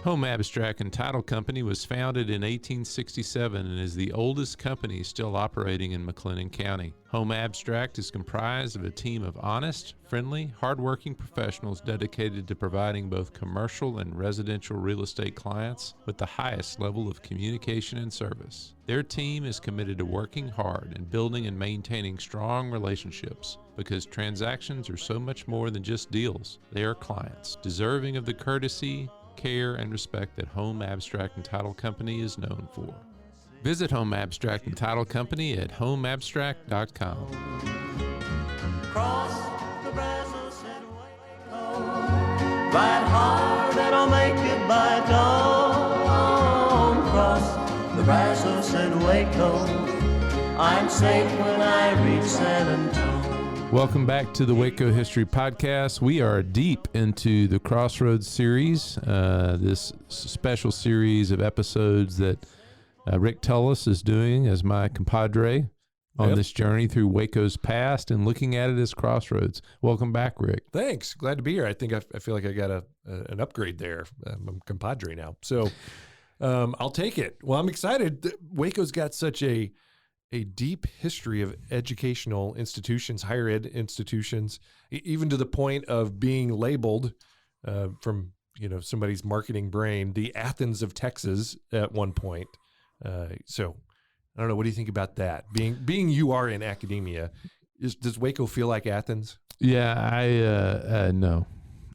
Home Abstract and Title Company was founded in 1867 and is the oldest company still operating in McLennan County. Home Abstract is comprised of a team of honest, friendly, hardworking professionals dedicated to providing both commercial and residential real estate clients with the highest level of communication and service. Their team is committed to working hard and building and maintaining strong relationships because transactions are so much more than just deals. They are clients, deserving of the courtesy, care, and respect that Home Abstract and Title Company is known for. Visit Home Abstract and Title Company at homeabstract.com. Cross the Brazos and Waco, ride hard and I'll make it by dawn. Cross the Brazos and Waco, I'm safe when I reach San Antonio. Welcome back to the Waco History Podcast. We are deep into the Crossroads series, this special series of episodes that Rick Tullis is doing as my compadre on this journey through Waco's past and looking at it as Crossroads. Welcome back, Rick. Thanks. Glad to be here. I think I feel like I got an upgrade there. I'm compadre now. So I'll take it. Well, I'm excited. Waco's got such a deep history of educational institutions, higher ed institutions, even to the point of being labeled from somebody's marketing brain, the Athens of Texas at one point. So I don't know. What do you think about that? Being you are in academia, does Waco feel like Athens? Yeah, I no.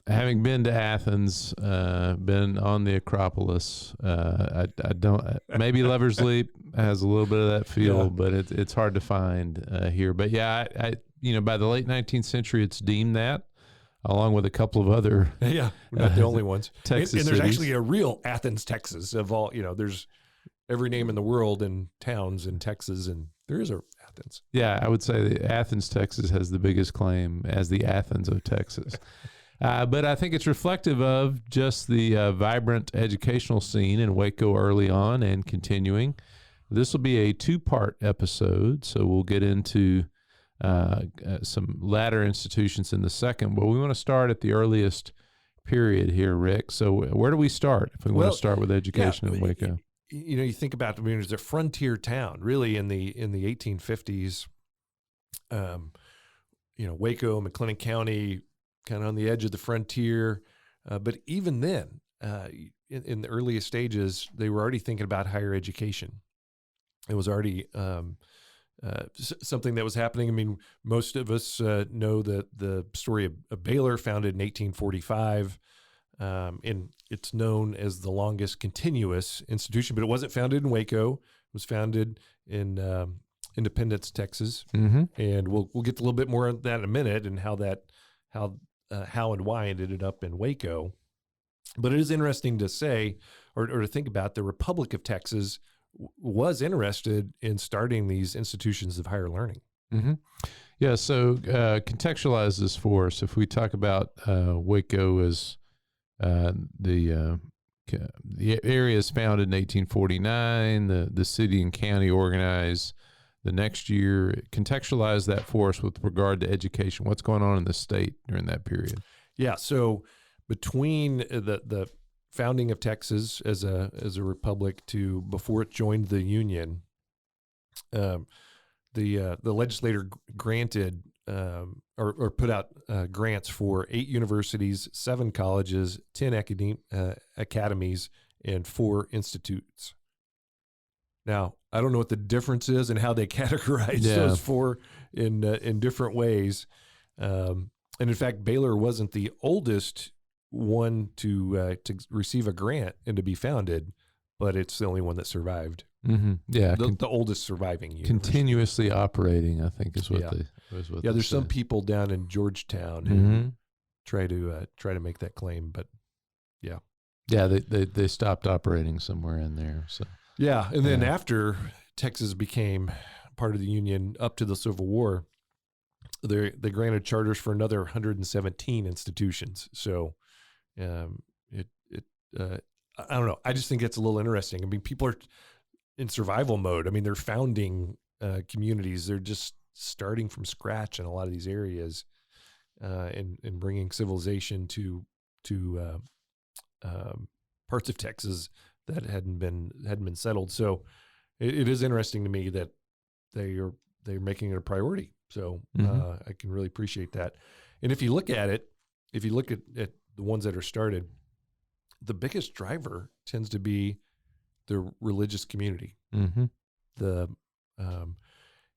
Having been to Athens, been on the Acropolis, I don't. Maybe Lover's Leap has a little bit of that feel, but it's hard to find here. But yeah, I by the late 19th century, it's deemed that, along with a couple of other. Yeah, we're not the only ones. Texas and there's cities. actually a real Athens, Texas. Of all, there's every name in the world and towns in Texas, and there is a Athens. Yeah, I would say that Athens, Texas, has the biggest claim as the Athens of Texas. But I think it's reflective of just the vibrant educational scene in Waco early on and continuing. This will be a two-part episode, so we'll get into some latter institutions in the second. But we want to start at the earliest period here, Rick. So where do we start if we want to start with education in Waco? You think about it, it's a frontier town, really, in the 1850s. Waco, McLennan County, kind of on the edge of the frontier. But even then, in the earliest stages, they were already thinking about higher education. It was already something that was happening. I mean, most of us know the story of Baylor, founded in 1845. And it's known as the longest continuous institution, but it wasn't founded in Waco. It was founded in Independence, Texas. Mm-hmm. And we'll get a little bit more of that in a minute and how and why it ended up in Waco. But it is interesting to say or to think about the Republic of Texas was interested in starting these institutions of higher learning. Mm-hmm. Yeah, so contextualize this for us. If we talk about Waco as the area is founded in 1849, the city and county organized the next year. Contextualize that for us with regard to education. What's going on in the state during that period? Yeah, so between the founding of Texas as a republic to before it joined the Union, the legislator granted or put out grants for 8 universities, 7 colleges, 10 academies, and 4 institutes. Now, I don't know what the difference is and how they categorize those 4 in different ways. And in fact, Baylor wasn't the oldest one to receive a grant and to be founded, but it's the only one that survived. Mm-hmm. Yeah, the oldest surviving university. Continuously operating, I think, is what they. There's some people down in Georgetown who try to make that claim, but they stopped operating somewhere in there. So and then after Texas became part of the Union up to the Civil War, they granted charters for another 117 institutions. So I don't know. I just think it's a little interesting. I mean, people are in survival mode. I mean, they're founding communities. They're just starting from scratch in a lot of these areas, and bringing civilization to parts of Texas that hadn't been settled. So it is interesting to me that they're making it a priority. So I can really appreciate that. And if you look at it, if you look at the ones that are started, the biggest driver tends to be the religious community, the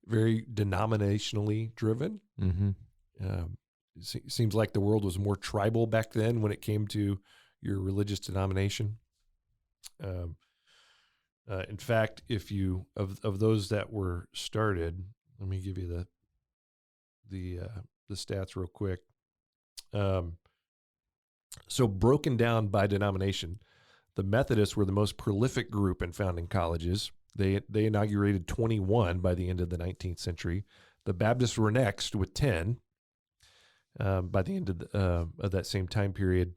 very denominationally driven. Seems like the world was more tribal back then when it came to your religious denomination. In fact, if you of those that were started, let me give you the stats real quick. So broken down by denomination, the Methodists were the most prolific group in founding colleges. They inaugurated 21 by the end of the 19th century. The Baptists were next with 10 by the end of that same time period.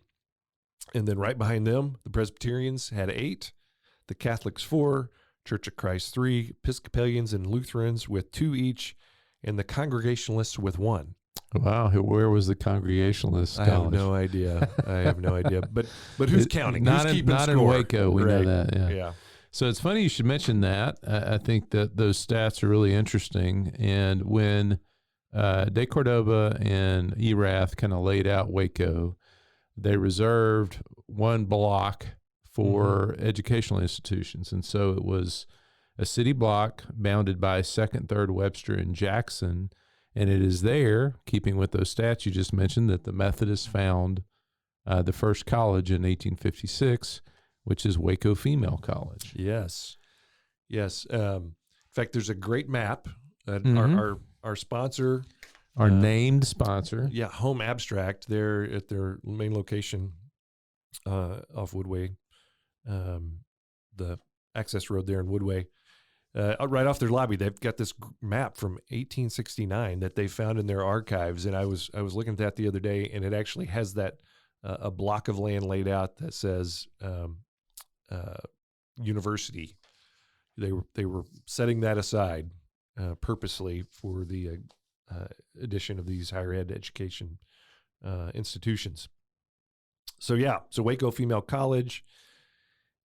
And then right behind them, the Presbyterians had 8, the Catholics 4, Church of Christ 3, Episcopalians and Lutherans with 2 each, and the Congregationalists with 1. Wow, where was the Congregationalist college? I have no idea. But who's counting? Who's keeping score? In Waco, we know that. Yeah. So it's funny you should mention that. I think that those stats are really interesting. And when De Cordova and Erath kind of laid out Waco, they reserved one block for educational institutions. And so it was a city block bounded by 2nd, 3rd, Webster, and Jackson. And it is there, keeping with those stats you just mentioned, that the Methodists found the first college in 1856, which is Waco Female College. Yes. In fact, there's a great map that our sponsor, our named sponsor, Home Abstract, they're at their main location off Woodway, the access road there in Woodway. Right off their lobby, they've got this map from 1869 that they found in their archives, and I was looking at that the other day, and it actually has that a block of land laid out that says university. They were setting that aside purposely for the addition of these higher ed education institutions. So Waco Female College.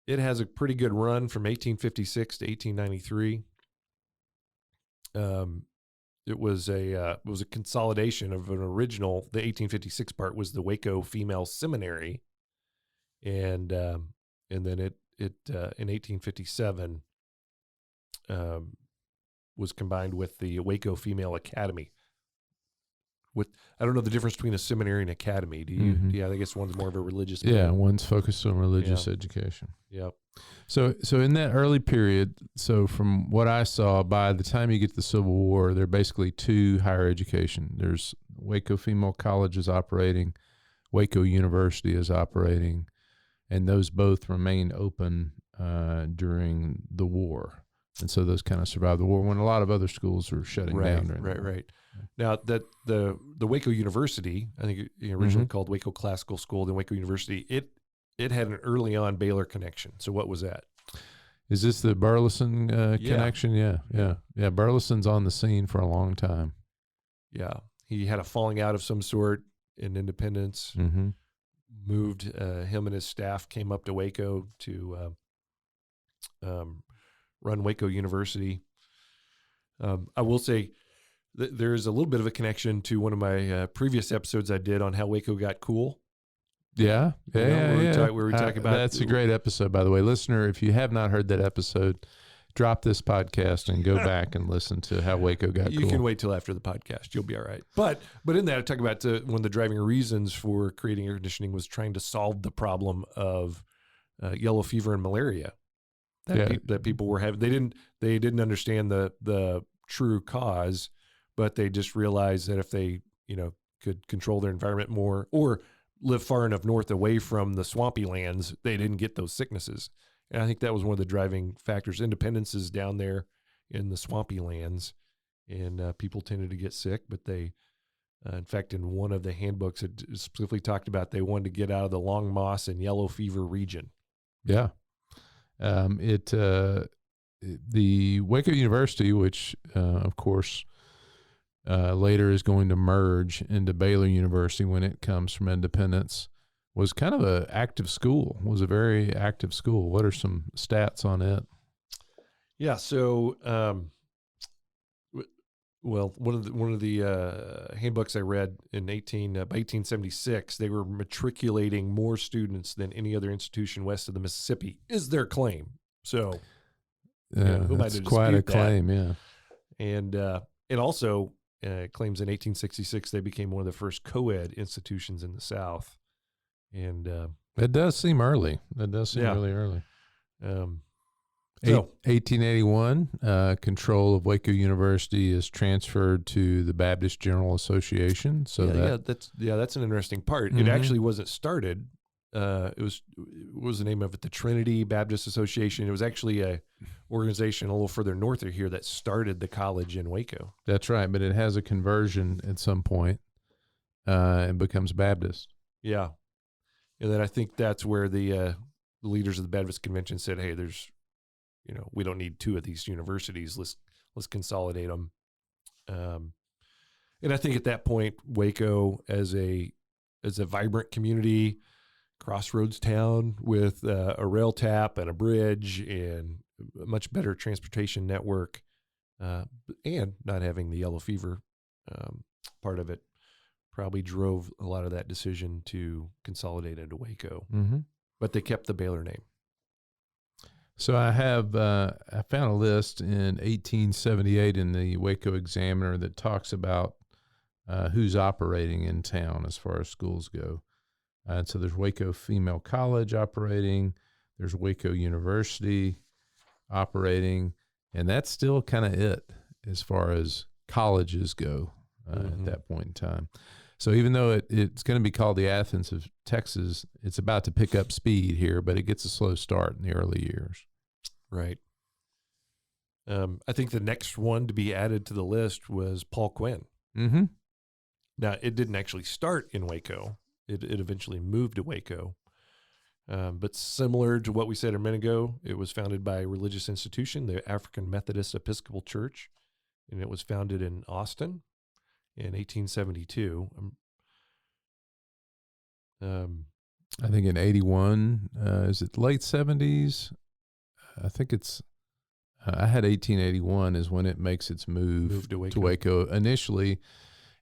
It has a pretty good run from 1856 to 1893. It was a consolidation of an original. The 1856 part was the Waco Female Seminary, and then it in 1857 was combined with the Waco Female Academy. I don't know the difference between a seminary and academy. Do you? Yeah, I guess one's more of a religious. One's focused on religious education. Yep. So in that early period, so from what I saw, by the time you get to the Civil War, there are basically 2 higher education. There's Waco Female College is operating, Waco University is operating, and those both remained open during the war. And so those kind of survived the war when a lot of other schools were shutting down. Right. Now that the Waco University, I think originally called Waco Classical School, then Waco University, it had an early on Baylor connection. So what was that? Is this the Burleson connection? Yeah. Burleson's on the scene for a long time. Yeah. He had a falling out of some sort in Independence, moved, him and his staff came up to Waco to run Waco University. I will say there's a little bit of a connection to one of my previous episodes I did on how Waco got cool. Yeah. Where we talk about. That's a great episode, by the way. Listener, if you have not heard that episode, drop this podcast and go back and listen to how Waco got cool. You can wait till after the podcast. You'll be all right. But in that, I talk about one of the driving reasons for creating air conditioning was trying to solve the problem of yellow fever and malaria that people were having. They didn't understand the true cause, but they just realized that if they could control their environment more or live far enough north away from the swampy lands, they didn't get those sicknesses. And I think that was one of the driving factors. Independence is down there in the swampy lands, and people tended to get sick. But they, in fact, in one of the handbooks, it specifically talked about they wanted to get out of the long moss and yellow fever region. Yeah. The Waco University, which, of course, later is going to merge into Baylor University when it comes from independence. was kind of a active school. Was a very active school. What are some stats on it? Yeah. So, well, one of the handbooks I read in by 1876, they were matriculating more students than any other institution west of the Mississippi, is their claim. So, who might That's quite a dispute that? claim, yeah. And it also claims in 1866 they became one of the first co-ed institutions in the South. And It does seem early. That does seem really early. 1881, control of Waco University is transferred to the Baptist General Association. So that's an interesting part. It actually wasn't started. What was the name of it? The Trinity Baptist Association. It was actually a organization a little further north of here that started the college in Waco. That's right, but it has a conversion at some point and becomes Baptist. Yeah, and then I think that's where the leaders of the Baptist Convention said, "Hey, we don't need two of these universities. Let's consolidate them." And I think at that point, Waco as a vibrant community, Crossroads town with a rail tap and a bridge and a much better transportation network, and not having the yellow fever part of it, probably drove a lot of that decision to consolidate into Waco. Mm-hmm. But they kept the Baylor name. So I found a list in 1878 in the Waco Examiner that talks about who's operating in town as far as schools go. And so there's Waco Female College operating, there's Waco University operating, and that's still kind of it as far as colleges go at that point in time. So even though it's going to be called the Athens of Texas, it's about to pick up speed here, but it gets a slow start in the early years. Right. I think the next one to be added to the list was Paul Quinn. Mm-hmm. Now, it didn't actually start in Waco. It eventually moved to Waco. But similar to what we said a minute ago, it was founded by a religious institution, the African Methodist Episcopal Church, and it was founded in Austin in 1872. I think in 81, is it late 70s? I think it's, I had 1881 is when it makes its move to Waco initially.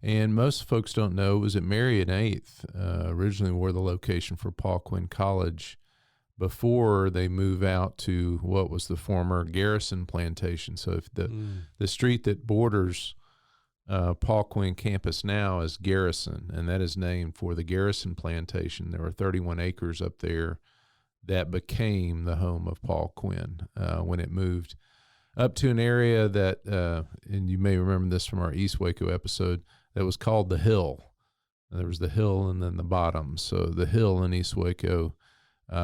And most folks don't know it was at Mary and 8th, originally were the location for Paul Quinn College before they move out to what was the former Garrison Plantation. So if the street that borders Paul Quinn campus now is Garrison, and that is named for the Garrison Plantation. There were 31 acres up there that became the home of Paul Quinn when it moved up to an area that, and you may remember this from our East Waco episode, that was called the Hill. There was the hill and then the bottom. So the hill in East Waco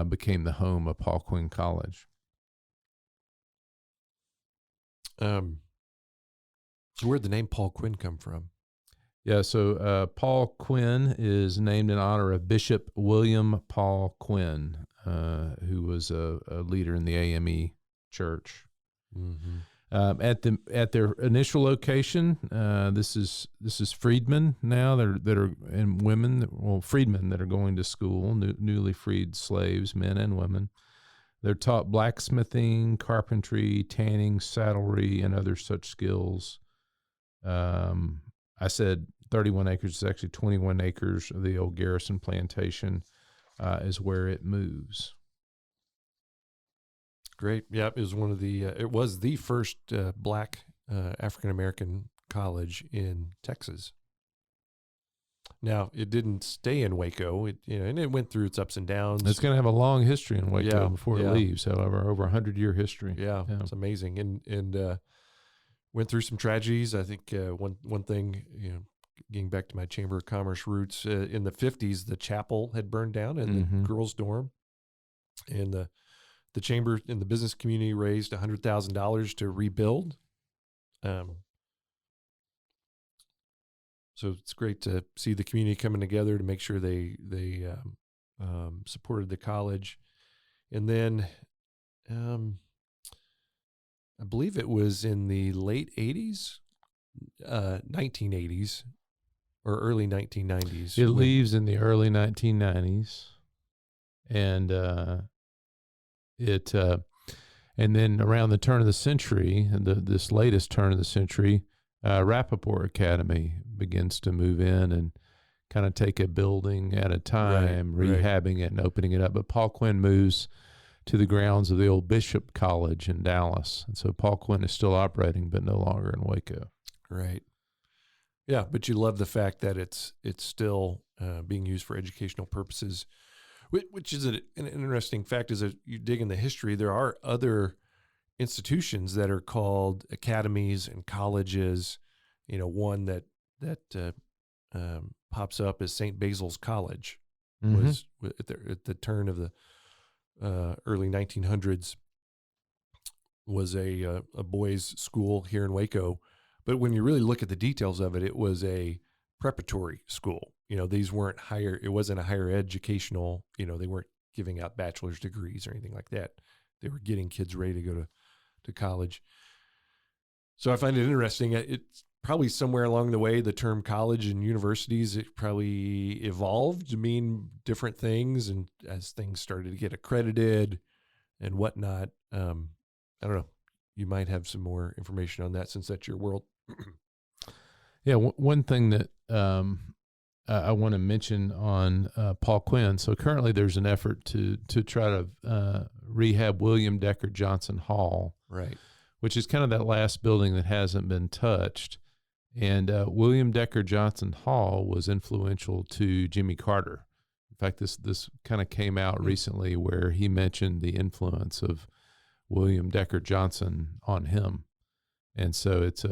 became the home of Paul Quinn College. So where'd the name Paul Quinn come from? Yeah, so Paul Quinn is named in honor of Bishop William Paul Quinn, who was a leader in the AME church. Mm-hmm. At their initial location, this is freedmen now that are and women, freedmen that are going to school, newly freed slaves, men and women. They're taught blacksmithing, carpentry, tanning, saddlery, and other such skills. I said 31 acres. It's actually 21 acres of the old Garrison Plantation is where it moves. Great. Yeah, it was one of the. It was the first black African American college in Texas. Now, it didn't stay in Waco. And it went through its ups and downs. It's going to have a long history in Waco before it leaves. However, over 100-year history. Yeah, it's amazing, and went through some tragedies. I think one thing, getting back to my Chamber of Commerce roots, in the 50s, the chapel had burned down in the girls' dorm, and the chamber and the business community raised $100,000 to rebuild. So it's great to see the community coming together to make sure they supported the college. And then I believe it was in the late 80s, 1980s, or early 1990s. It leaves in the early 1990s. and and then around the turn of the century, this latest turn of the century, Rappaport Academy begins to move in and kind of take a building at a time, rehabbing it and opening it up. But Paul Quinn moves to the grounds of the old Bishop College in Dallas. And so Paul Quinn is still operating, but no longer in Waco. Right. Yeah, but you love the fact that it's still being used for educational purposes, which is an interesting fact. As you dig in the history, there are other institutions that are called academies and colleges. One that pops up is St. Basil's College. Was at the turn of the early 1900s, was a boys' school here in Waco. But when you really look at the details of it, it was a preparatory school. These weren't higher. It wasn't a higher educational. They weren't giving out bachelor's degrees or anything like that. They were getting kids ready to go to college. So I find it interesting. It's probably somewhere along the way, the term college and universities, it probably evolved to mean different things. And as things started to get accredited and whatnot, I don't know. You might have some more information on that since that's your world. Yeah, one thing that I want to mention on Paul Quinn. So currently there's an effort to try to rehab William Decker Johnson Hall, right? Which is kind of that last building that hasn't been touched. And William Decker Johnson Hall was influential to Jimmy Carter. In fact, this kind of came out recently where he mentioned the influence of William Decker Johnson on him. And so it's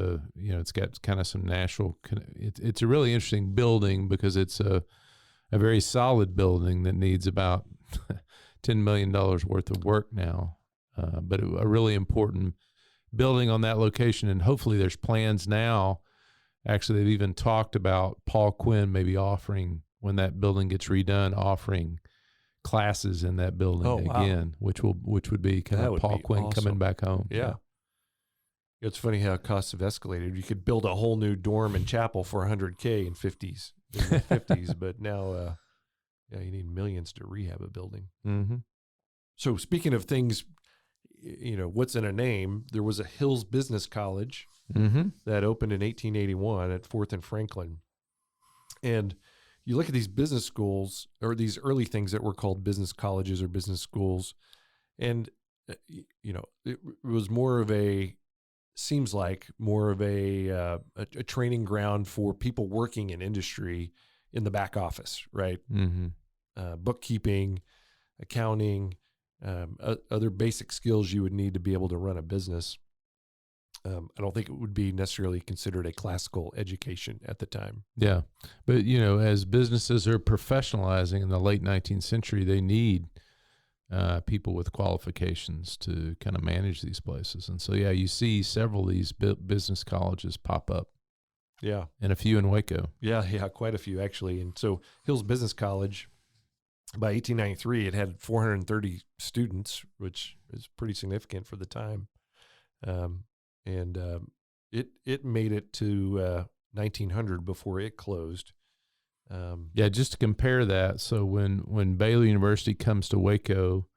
got kind of some natural, it's a really interesting building because it's a very solid building that needs about $10 million worth of work now. But a really important building on that location. And hopefully there's plans now. Actually, they've even talked about Paul Quinn maybe offering, when that building gets redone, offering classes in that building again, which would be kind of Paul Quinn coming back home. Yeah. It's funny how costs have escalated. You could build a whole new dorm and chapel for $100K in the 50s, but now, you need millions to rehab a building. Mm-hmm. So speaking of things, what's in a name, there was a Hills Business College that opened in 1881 at 4th and Franklin. And you look at these business schools, or these early things that were called business colleges or business schools, and, it was more of a training ground for people working in industry in the back office, right? Mm-hmm. Bookkeeping, accounting, other basic skills you would need to be able to run a business. I don't think it would be necessarily considered a classical education at the time. Yeah. But, as businesses are professionalizing in the late 19th century, they need people with qualifications to kind of manage these places. And so, you see several of these business colleges pop up. Yeah. And a few in Waco. Yeah, quite a few actually. And so Hills Business College, by 1893, it had 430 students, which is pretty significant for the time. And it made it to 1900 before it closed. Just to compare that, so when Baylor University comes to Waco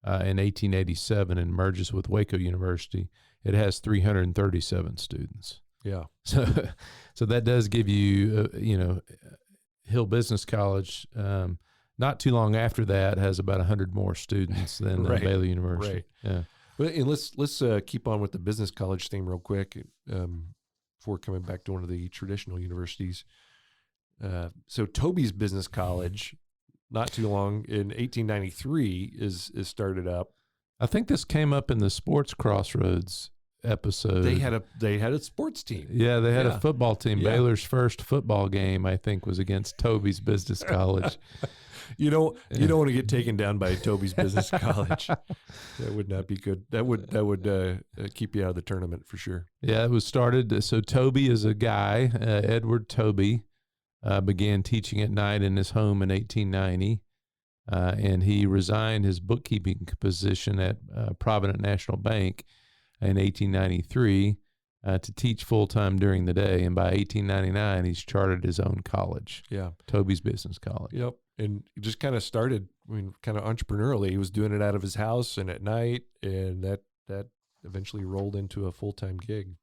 in 1887 and merges with Waco University, it has 337 students. Yeah. So that does give you, Hill Business College, not too long after that, has about 100 more students than Baylor University. Right. Yeah. Well, and let's keep on with the business college theme real quick before coming back to one of the traditional universities. So Toby's Business College, not too long in 1893, is started up. I think this came up in the Sports Crossroads episode. They had a sports team. Yeah, they had a football team. Yeah. Baylor's first football game, I think, was against Toby's Business College. You don't want to get taken down by Toby's Business College. That would not be good. That would keep you out of the tournament for sure. Yeah, it was started. So Toby is a guy, Edward Toby, began teaching at night in his home in 1890, and he resigned his bookkeeping position at Provident National Bank in 1893 to teach full-time during the day. And by 1899, he's chartered his own college. Yeah. Toby's Business College. Yep. and he just kind of started, kind of entrepreneurially. He was doing it out of his house and at night, and that eventually rolled into a full-time gig.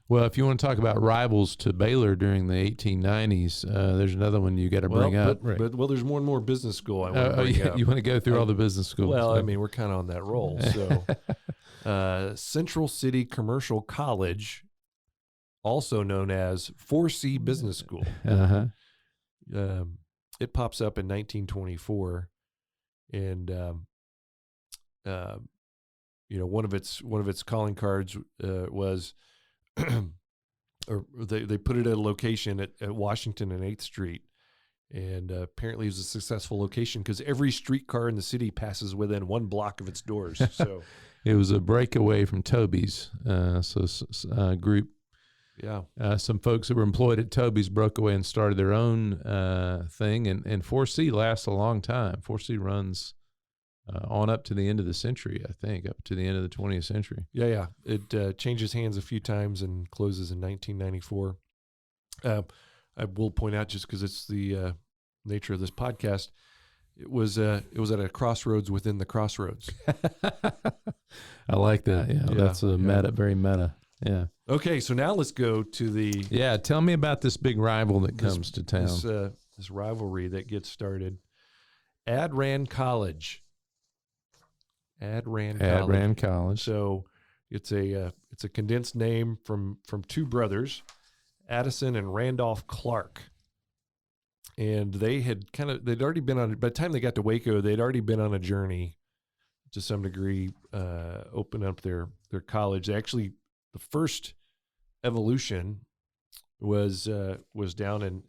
Well, if you want to talk about rivals to Baylor during the 1890s, there's another one you got to bring up. But there's more and more business school I want to bring up. You want to go through all the business schools. Well, I mean, we're kind of on that roll. So Central City Commercial College, also known as 4C Business School. Uh-huh. It pops up in 1924, and one of its calling cards was, or they put it at a location at Washington and 8th Street, and apparently it was a successful location because every streetcar in the city passes within 1 block of its doors. So it was a breakaway from Toby's. Group. Yeah. Some folks that were employed at Toby's broke away and started their own thing. And 4C lasts a long time. 4C runs on up to the end of the century, I think, up to the end of the 20th century. Yeah. It changes hands a few times and closes in 1994. I will point out, just because it's the nature of this podcast, it was at a crossroads within the crossroads. I like that. Yeah. That's meta, very meta. Yeah. Okay, so now let's go to the... Yeah, tell me about this big rival that comes to town. This rivalry that gets started. Adran College. Adran College. So it's a condensed name from 2 brothers, Addison and Randolph Clark. And they'd already been on, by the time they got to Waco, they'd already been on a journey to some degree, open up their college. They actually, the first evolution was down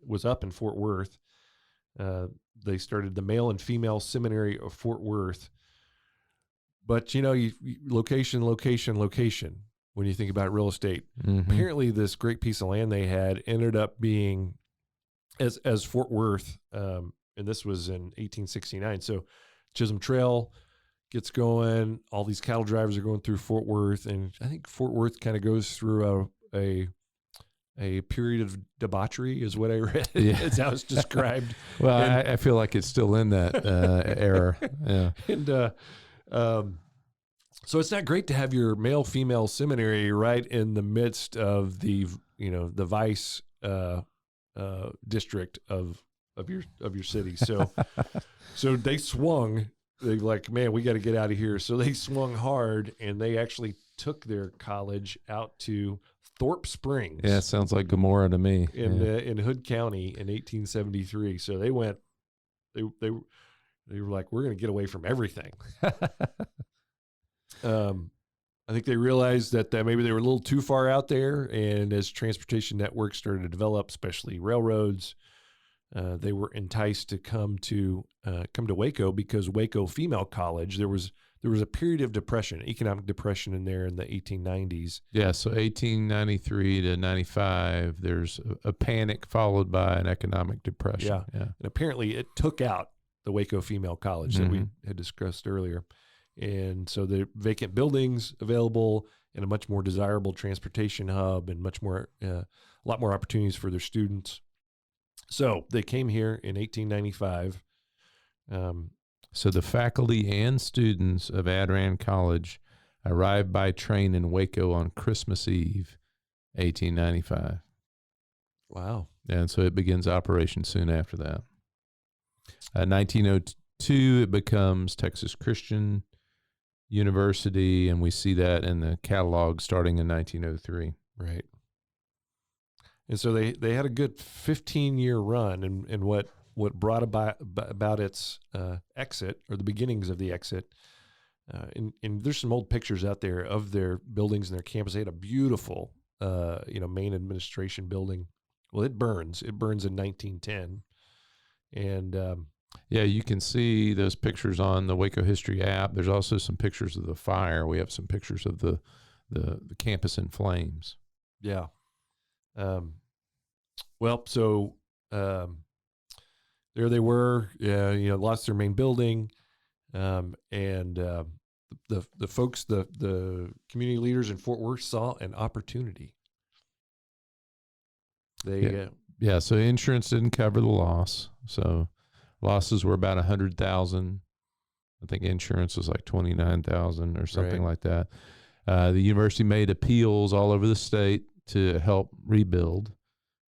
was up in Fort Worth. They started the Male and Female Seminary of Fort Worth. But location. When you think about real estate, apparently this great piece of land they had ended up being as Fort Worth, and this was in 1869. So Chisholm Trail gets going. All these cattle drivers are going through Fort Worth, and I think Fort Worth kind of goes through a period of debauchery, is what I read. Yeah. It's how it's described. Well, I feel like it's still in that era. Yeah. And so it's not great to have your male-female seminary right in the midst of the vice district of your city. So they swung. They're like, man, we got to get out of here. So they swung hard, and they actually took their college out to Thorpe Springs. Yeah, sounds like Gomorrah to me. In Hood County in 1873. So they went. They were like, we're going to get away from everything. I think they realized that maybe they were a little too far out there, and as transportation networks started to develop, especially railroads, they were enticed to come to Waco, because Waco Female College, there was a period of depression, economic depression in there in the 1890s. Yeah, so 1893 to 95, there's a panic followed by an economic depression. Yeah. And apparently it took out the Waco Female College that we had discussed earlier. And so the vacant buildings available and a much more desirable transportation hub, and a lot more opportunities for their students. So they came here in 1895. So the faculty and students of Adran College arrived by train in Waco on Christmas Eve, 1895. Wow. And so it begins operation soon after that. 1902, it becomes Texas Christian University, and we see that in the catalog starting in 1903. Right. And so they had a good 15-year run, and what brought about its exit, or the beginnings of the exit. And there's some old pictures out there of their buildings and their campus. They had a beautiful, main administration building. Well, it burns. It burns in 1910. And yeah, you can see those pictures on the Waco History app. There's also some pictures of the fire. We have some pictures of the campus in flames. Yeah. So there they were. Lost their main building, and the folks, the community leaders in Fort Worth saw an opportunity. So insurance didn't cover the loss. So Losses were about $100,000. I think insurance was like $29,000 or something like that. The university made appeals all over the state to help rebuild,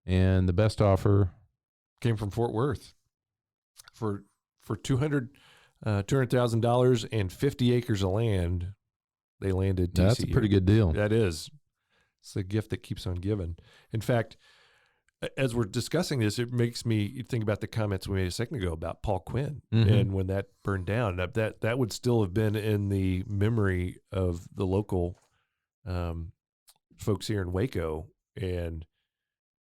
and the best offer came from Fort Worth for $200,000 and 50 acres of land. They landed TCU. That's a pretty good deal. That is. It's a gift that keeps on giving. In fact, as we're discussing this, it makes me think about the comments we made a second ago about Paul Quinn, and when that burned down, that would still have been in the memory of the local folks here in Waco, and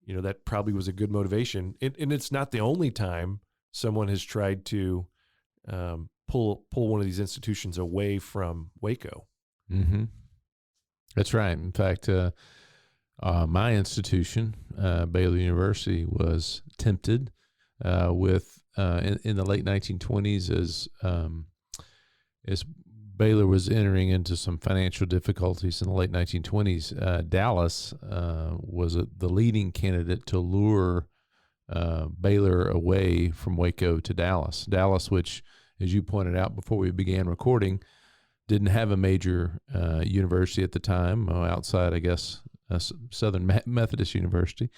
that probably was a good motivation. And it's not the only time someone has tried to pull one of these institutions away from Waco. Mm-hmm. That's right. In fact, my institution, Baylor University, was tempted with in the late 1920s as Baylor was entering into some financial difficulties in the late 1920s. Dallas was the leading candidate to lure Baylor away from Waco to Dallas. Dallas, which, as you pointed out before we began recording, didn't have a major university at the time, outside, I guess, Southern Methodist University.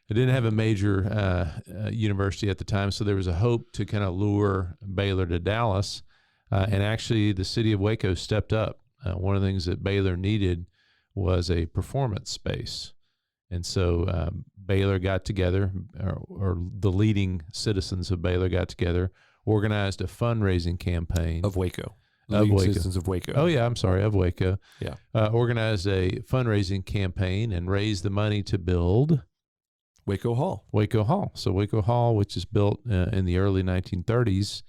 It didn't have a major university at the time, so there was a hope to kind of lure Baylor to Dallas. And actually, the city of Waco stepped up. One of the things that Baylor needed was a performance space. And so Baylor got together, or the leading citizens of Baylor got together, organized a fundraising campaign. Of Waco. Of Waco. Citizens of Waco. Oh, yeah, I'm sorry, of Waco. Yeah. Organized a fundraising campaign and raised the money to build Waco Hall. Waco Hall. So Waco Hall, which is built in the early 1930s,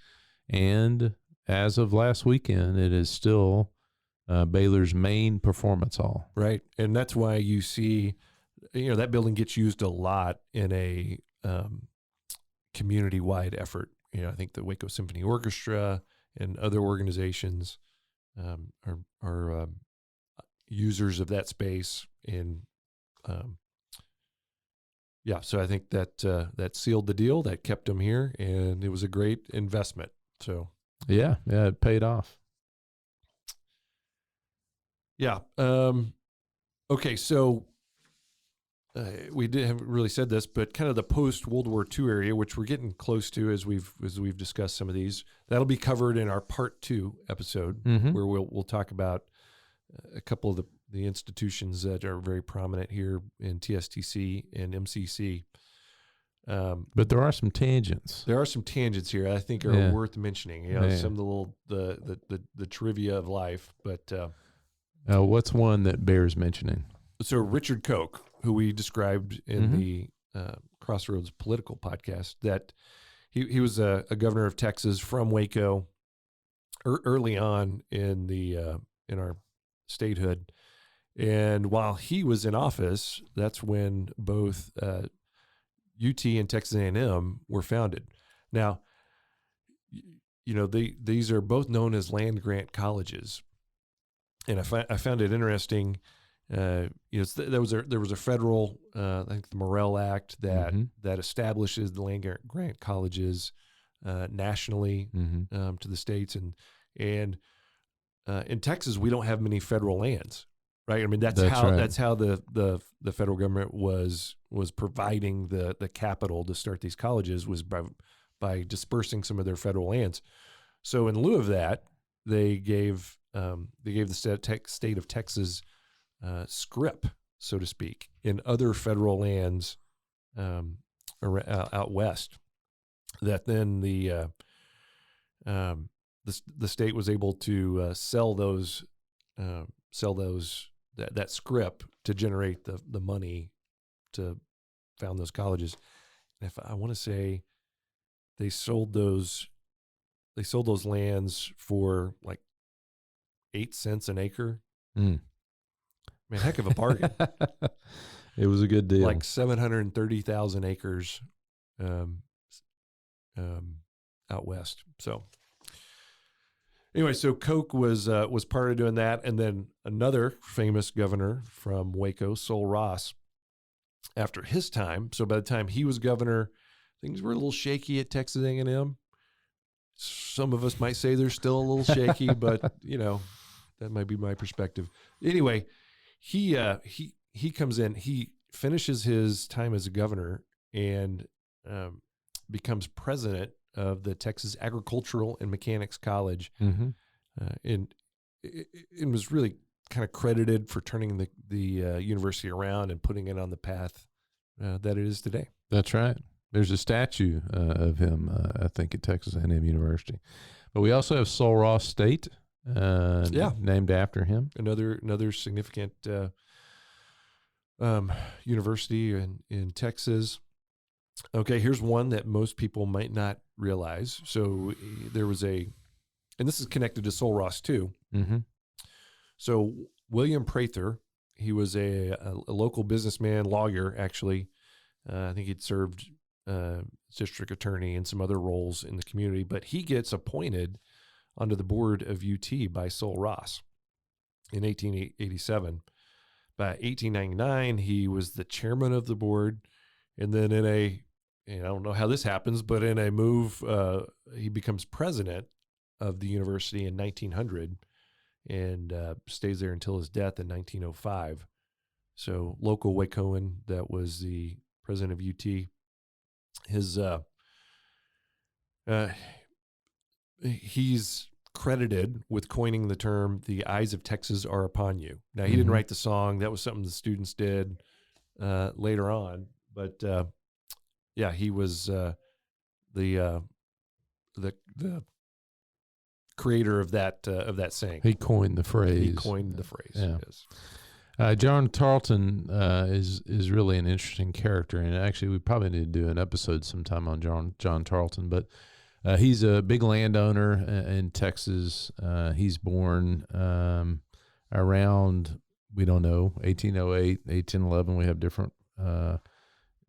and as of last weekend, it is still Baylor's main performance hall. Right. And that's why you see, that building gets used a lot in a community-wide effort. I think the Waco Symphony Orchestra and other organizations are users of that space. And so I think that sealed the deal, that kept them here, and it was a great investment. So yeah, it paid off. Yeah. Okay, so we haven't really said this, but kind of the post-World War II area, which we're getting close to as we've discussed some of these, that'll be covered in our Part 2 episode, where we'll talk about a couple of the institutions that are very prominent here in TSTC and MCC. But there are some tangents. There are some tangents here I think are worth mentioning. Some of the trivia of life. But what's one that bears mentioning? So Richard Koch, who we described in the Crossroads political podcast, that he was a governor of Texas from Waco early on in our statehood. And while he was in office, that's when both UT and Texas A&M were founded. Now, these are both known as land grant colleges, and I found it interesting. There was a federal, I think the Morrill Act that establishes the land grant colleges nationally to the states, and in Texas we don't have many federal lands. Right. I mean, that's how the federal government was providing the capital to start these colleges, was by dispersing some of their federal lands. So in lieu of that, they gave the state of Texas scrip, so to speak, in other federal lands out west. That then the state was able to sell that scrip to generate the money to found those colleges. And if I want to say, they sold those lands for like 8 cents an acre. Man, heck of a bargain. It was a good deal. Like 730,000 acres out west. So anyway, so Koch was part of doing that, and then another famous governor from Waco, Sol Ross, after his time. So by the time he was governor, things were a little shaky at Texas A&M. Some of us might say they're still a little shaky, but that might be my perspective. Anyway, he comes in. He finishes his time as a governor and becomes president of the Texas Agricultural and Mechanics College, and was really kind of credited for turning the university around and putting it on the path that it is today. That's right. There's a statue of him, I think, at Texas A&M University. But we also have Sul Ross State, named after him. Another significant university in Texas. Okay, here's one that most people might not realize. So there was and this is connected to Sul Ross too. Mm-hmm. So William Prather, he was a local businessman, lawyer, actually. I think he'd served district attorney and some other roles in the community, but he gets appointed onto the board of UT by Sul Ross in 1887. By 1899, he was the chairman of the board, and then I don't know how this happens, but in a move, he becomes president of the university in 1900 and stays there until his death in 1905. So local Wacoan, that was the president of UT. He's credited with coining the term, "The eyes of Texas are upon you." Now, he didn't write the song. That was something the students did later on. But he was the creator of that saying. He coined the phrase. Yes. John Tarleton is really an interesting character, and actually we probably need to do an episode sometime on John Tarleton. But he's a big landowner in Texas. He's born around, we don't know, 1808, 1811. We have different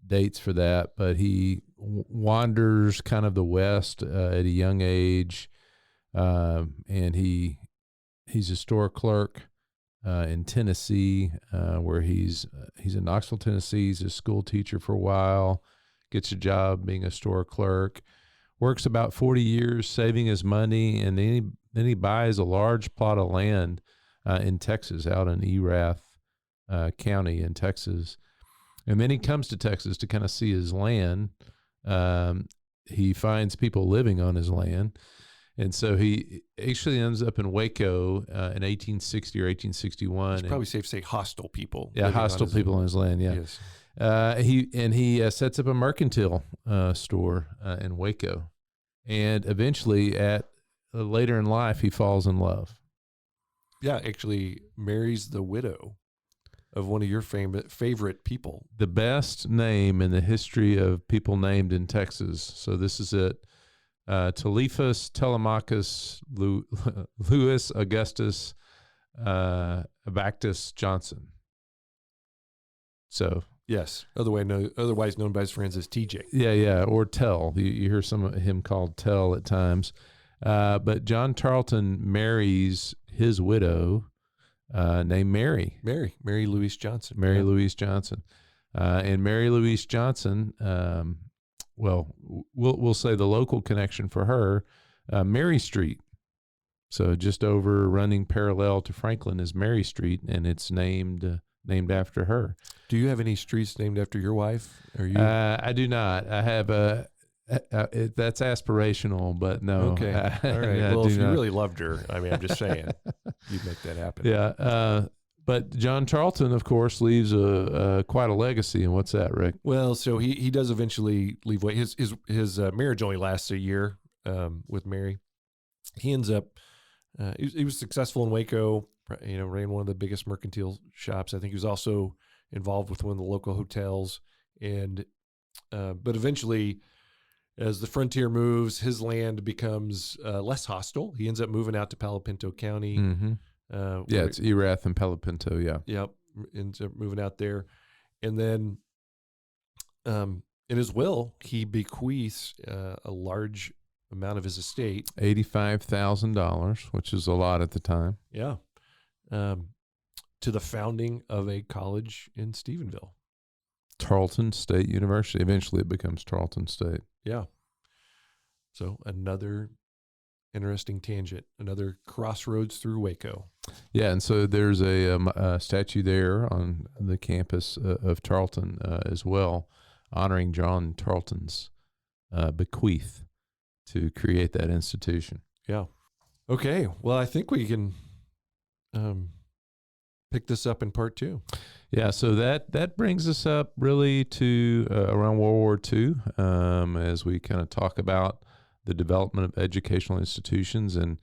dates for that, but he wanders kind of the West at a young age, and he's a store clerk in Tennessee, where he's in Knoxville, Tennessee. He's a school teacher for a while, gets a job being a store clerk, works about 40 years saving his money, and then he buys a large plot of land in Texas, out in Erath County in Texas. And then he comes to Texas to kind of see his land. He finds people living on his land. And so he actually ends up in Waco in 1860 or 1861. It's probably safe to say hostile people. Yeah, hostile people on his land, yeah. Yes. He sets up a mercantile store in Waco. And eventually, later in life, he falls in love. Yeah, actually marries the widow of one of your favorite people. The best name in the history of people named in Texas. So this is it. Telephus Telemachus Louis Augustus Abactus Johnson. So yes, otherwise known by his friends as TJ. Yeah, or Tell. You hear some of him called Tell at times. But John Tarleton marries his widow, named Mary Louise Johnson. Louise Johnson, and Mary Louise Johnson. We'll say the local connection for her, Mary Street. So just over, running parallel to Franklin, is Mary Street, and it's named after her. Do you have any streets named after your wife? Or you? I do not. I have that's aspirational, but no. Okay. All right. Well, if you really loved her, I mean, I'm just saying, you'd make that happen. Yeah. But John Tarleton, of course, leaves quite a legacy. And what's that, Rick? Well, so he does eventually leave. His marriage only lasts a year with Mary. He ends up he was successful in Waco. Ran one of the biggest mercantile shops. I think he was also involved with one of the local hotels. And but eventually, as the frontier moves, his land becomes less hostile. He ends up moving out to Palo Pinto County. Mm-hmm. It's Erath and Palo Pinto, yeah. Yep, ends up moving out there. And then in his will, he bequeaths a large amount of his estate. $85,000, which is a lot at the time. Yeah. To the founding of a college in Stephenville. Tarleton State University. Eventually it becomes Tarleton State. Yeah. So another Interesting tangent. Another crossroads through Waco. Yeah, and so there's a statue there on the campus of Tarleton as well, honoring John Tarleton's bequeath to create that institution. Yeah. Okay. Well, I think we can pick this up in part 2. Yeah, so that brings us up really to around World War II as we kind of talk about the development of educational institutions. And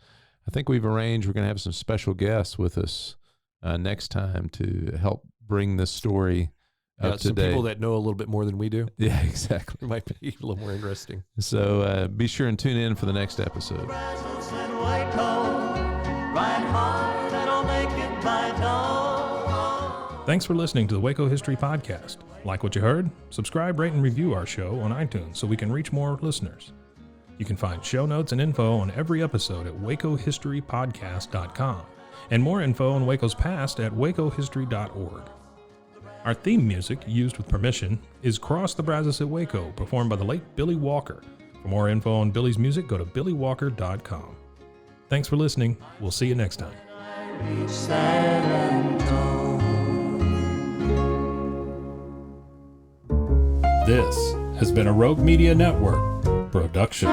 I think we're going to have some special guests with us next time to help bring this story up to some date. people that know a little bit more than we do. Yeah, exactly. It might be a little more interesting. So be sure and tune in for the next episode. Thanks for listening to the Waco History Podcast. Like what you heard? Subscribe, rate, and review our show on iTunes so we can reach more listeners. You can find show notes and info on every episode at wacohistorypodcast.com and more info on Waco's past at wacohistory.org. Our theme music, used with permission, is Cross the Brazos at Waco, performed by the late Billy Walker. For more info on Billy's music, go to billywalker.com. Thanks for listening. We'll see you next time. This has been a Rogue Media Network production.